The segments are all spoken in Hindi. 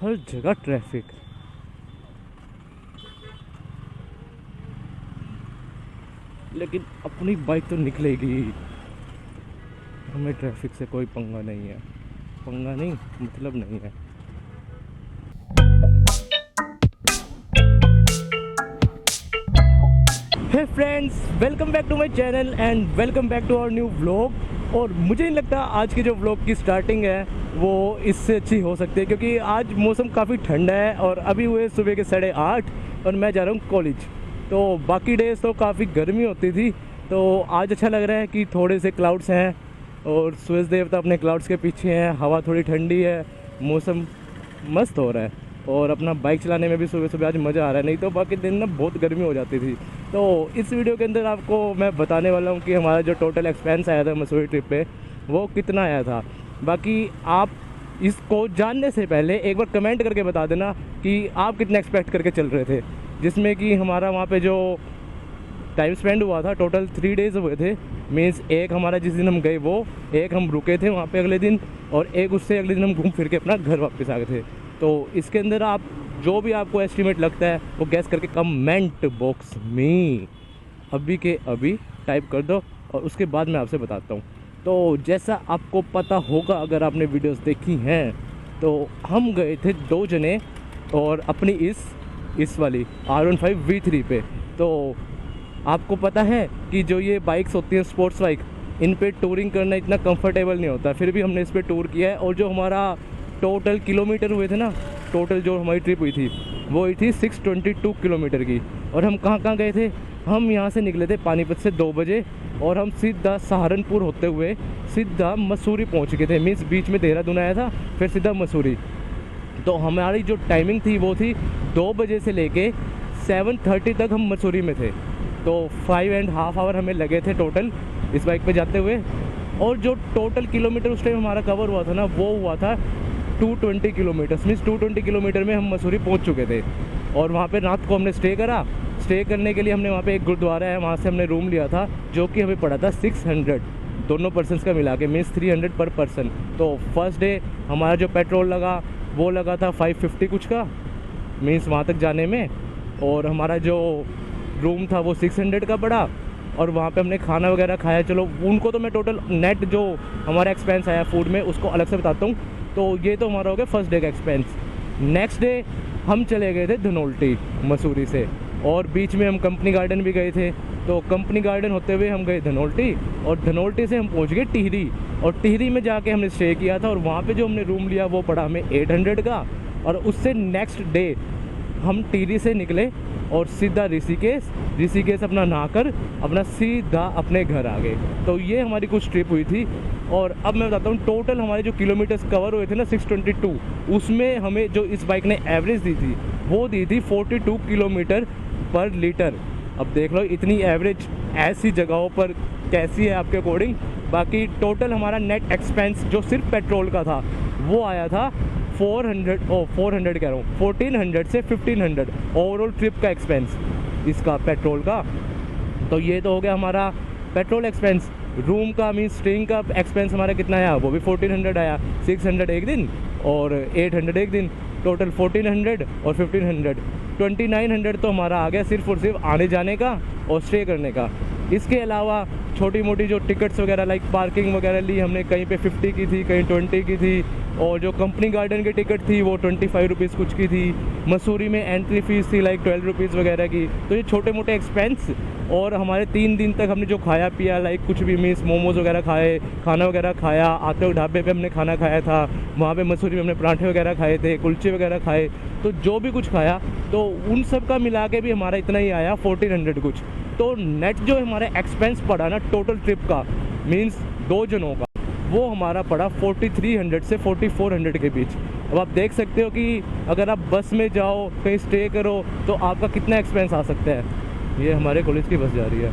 हर जगह ट्रैफिक। लेकिन अपनी बाइक तो निकलेगी, हमें ट्रैफिक से कोई पंगा नहीं है। पंगा नहीं, मतलब नहीं है। Hey friends, welcome back to my channel and welcome back to our new vlog. और मुझे नहीं लगता आज की जो व्लॉग की स्टार्टिंग है वो इससे अच्छी हो सकती है, क्योंकि आज मौसम काफ़ी ठंडा है और अभी हुए सुबह के 8:30 और मैं जा रहा हूँ कॉलेज। तो बाकी डेज तो काफ़ी गर्मी होती थी, तो आज अच्छा लग रहा है कि थोड़े से क्लाउड्स हैं और सूरज देवता अपने क्लाउड्स के पीछे हैं, हवा थोड़ी ठंडी है, मौसम मस्त हो रहा है और अपना बाइक चलाने में भी सुबह सुबह आज मज़ा आ रहा है। नहीं तो बाकी दिन ना बहुत गर्मी हो जाती थी। तो इस वीडियो के अंदर आपको मैं बताने वाला हूँ कि हमारा जो टोटल एक्सपेंस आया था मसूरी ट्रिप पे वो कितना आया था। बाकी आप इसको जानने से पहले एक बार कमेंट करके बता देना कि आप कितना एक्सपेक्ट करके चल रहे थे, जिसमें कि हमारा वहाँ पे जो टाइम स्पेंड हुआ था टोटल 3 डेज़ हुए थे। मीन्स एक हमारा जिस दिन हम गए वो, एक हम रुके थे वहाँ पे अगले दिन, और एक उससे अगले दिन हम घूम फिर के अपना घर वापस आ गए थे। तो इसके अंदर आप जो भी आपको एस्टिमेट लगता है वो गैस करके कमेंट बॉक्स में अभी के अभी टाइप कर दो और उसके बाद मैं आपसे बताता हूँ। तो जैसा आपको पता होगा अगर आपने वीडियोस देखी हैं, तो हम गए थे 2 जने और अपनी इस वाली R15 V3 पे। तो आपको पता है कि जो ये बाइक्स होती हैं स्पोर्ट्स बाइक, इन पे टूरिंग करना इतना कंफर्टेबल नहीं होता, फिर भी हमने इस पे टूर किया है। और जो हमारा टोटल किलोमीटर हुए थे ना, टोटल जो हमारी ट्रिप हुई थी वो हुई थी 622 किलोमीटर की। और हम कहाँ गए थे, हम यहाँ से निकले थे पानीपत से 2 बजे और हम सीधा सहारनपुर होते हुए सीधा मसूरी पहुँच गए थे। मीन्स बीच में देहरादून आया था, फिर सीधा मसूरी। तो हमारी जो टाइमिंग थी वो थी 2 बजे से लेके 7:30 तक हम मसूरी में थे। तो 5.5 आवर हमें लगे थे टोटल इस बाइक पे जाते हुए। और जो टोटल किलोमीटर उस टाइम हमारा कवर हुआ था ना, वो हुआ था 220 किलोमीटर्स। मीन्स 220 किलोमीटर में हम मसूरी पहुंच चुके थे। और वहाँ पे रात को हमने स्टे करा। स्टे करने के लिए हमने वहाँ पे एक गुरुद्वारा है, वहाँ से हमने रूम लिया था, जो कि हमें पड़ा था 600 दोनों पर्सनस का मिला के, मीन्स 300 पर पर्सन। तो फर्स्ट डे हमारा जो पेट्रोल लगा वो लगा था 550 कुछ का, मीन्स वहाँ तक जाने में। और हमारा जो रूम था वो 600 का पड़ा। और वहाँ पे हमने खाना वगैरह खाया। चलो उनको तो मैं टोटल नेट जो हमारा एक्सपेंस आया फूड में उसको अलग से बताता हूँ। तो ये तो हमारा हो गया फर्स्ट डे का एक्सपेंस। नेक्स्ट डे हम चले गए थे धनोल्टी मसूरी से, और बीच में हम कंपनी गार्डन भी गए थे। तो कंपनी गार्डन होते हुए हम गए धनोल्टी, और धनोल्टी से हम पहुँच गए टिहरी। और टिहरी में जाके हमने स्टे किया था, और वहाँ पर जो हमने रूम लिया वो पड़ा हमें 800 का। और उससे नेक्स्ट डे हम टिहरी से निकले और सीधा ऋषिकेश अपना नहाकर अपना सीधा अपने घर आ गए। तो ये हमारी कुछ ट्रिप हुई थी। और अब मैं बताता हूँ टोटल हमारे जो किलोमीटर्स कवर हुए थे ना 622, उसमें हमें जो इस बाइक ने एवरेज दी थी वो दी थी 42 किलोमीटर पर लीटर। अब देख लो इतनी एवरेज ऐसी जगहों पर कैसी है आपके अकॉर्डिंग। बाकी टोटल हमारा नेट एक्सपेंस जो सिर्फ पेट्रोल का था वो आया था 400 कह रहा हूँ 1400 से 1500 ओवरऑल ट्रिप का एक्सपेंस इसका पेट्रोल का। तो ये तो हो गया हमारा पेट्रोल एक्सपेंस। रूम का मीन्स स्टेइंग का एक्सपेंस हमारा कितना आया, वो भी 1400 आया। 600 एक दिन और 800 एक दिन, टोटल 1400 और 1500 2900 तो हमारा आ गया सिर्फ और सिर्फ आने जाने का और स्टे करने का। इसके अलावा छोटी मोटी जो टिकट्स वगैरह लाइक पार्किंग वगैरह ली हमने, कहीं पे 50 की थी, कहीं 20 की थी। और जो कंपनी गार्डन की टिकट थी वो 25 रुपीज़ कुछ की थी। मसूरी में एंट्री फीस थी लाइक 12 रुपीज़ वगैरह की। तो ये छोटे मोटे एक्सपेंस। और हमारे 3 दिन तक हमने जो खाया पिया लाइक कुछ भी मीन्स मोमोज़ वगैरह खाए, खाना वगैरह खाया, आते हुए ढाबे पे हमने खाना खाया था, वहाँ पे मसूरी में हमने पराठे वगैरह खाए थे, कुलचे वगैरह खाए। तो जो भी कुछ खाया तो उन सब का मिला के भी हमारा इतना ही आया 1400 कुछ। तो नेट जो हमारा एक्सपेंस पड़ा ना टोटल ट्रिप का मीन्स 2 जनों का, वो हमारा पड़ा 4300 से 4400 के बीच। अब आप देख सकते हो कि अगर आप बस में जाओ कहीं स्टे करो तो आपका कितना एक्सपेंस आ सकता है। ये हमारे कॉलेज की बस जा रही है।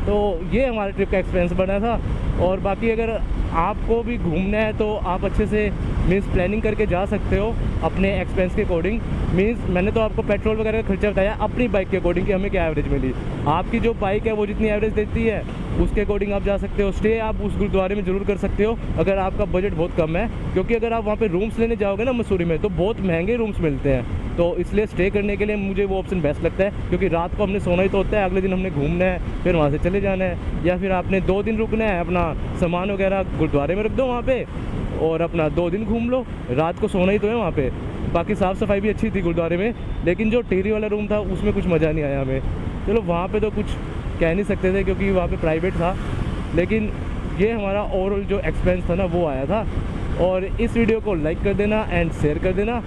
तो ये हमारे ट्रिप का एक्सपेंस बना था। और बाकी अगर आपको भी घूमना है तो आप अच्छे से मीन्स प्लानिंग करके जा सकते हो अपने एक्सपेंस के अकॉर्डिंग। मीन्स मैंने तो आपको पेट्रोल वगैरह का खर्चा बताया अपनी बाइक के अकॉर्डिंग कि हमें क्या एवरेज मिली। आपकी जो बाइक है वो जितनी एवरेज देती है उसके अकॉर्डिंग आप जा सकते हो। स्टे आप उस गुरुद्वारे में ज़रूर कर सकते हो अगर आपका बजट बहुत कम है, क्योंकि अगर आप वहाँ पे रूम्स लेने जाओगे ना मसूरी में तो बहुत महंगे रूम्स मिलते हैं। तो इसलिए स्टे करने के लिए मुझे वो ऑप्शन बेस्ट लगता है, क्योंकि रात को हमने सोना ही तो होता है, अगले दिन हमने घूमना है, फिर वहाँ से चले जाना है। या फिर आपने 2 दिन रुकना है, अपना सामान वगैरह गुरुद्वारे में रख दो वहाँ पे और अपना 2 दिन घूम लो, रात को सोना ही तो है वहाँ पे। बाकी साफ़ सफाई भी अच्छी थी गुरुद्वारे में, लेकिन जो टिहरी वाला रूम था उसमें कुछ मज़ा नहीं आया हमें। चलो वहाँ पे तो कुछ कह नहीं सकते थे क्योंकि वहाँ पे प्राइवेट था, लेकिन ये हमारा ओवरऑल जो एक्सपेंस था ना वो आया था। और इस वीडियो को लाइक कर देना एंड शेयर कर देना।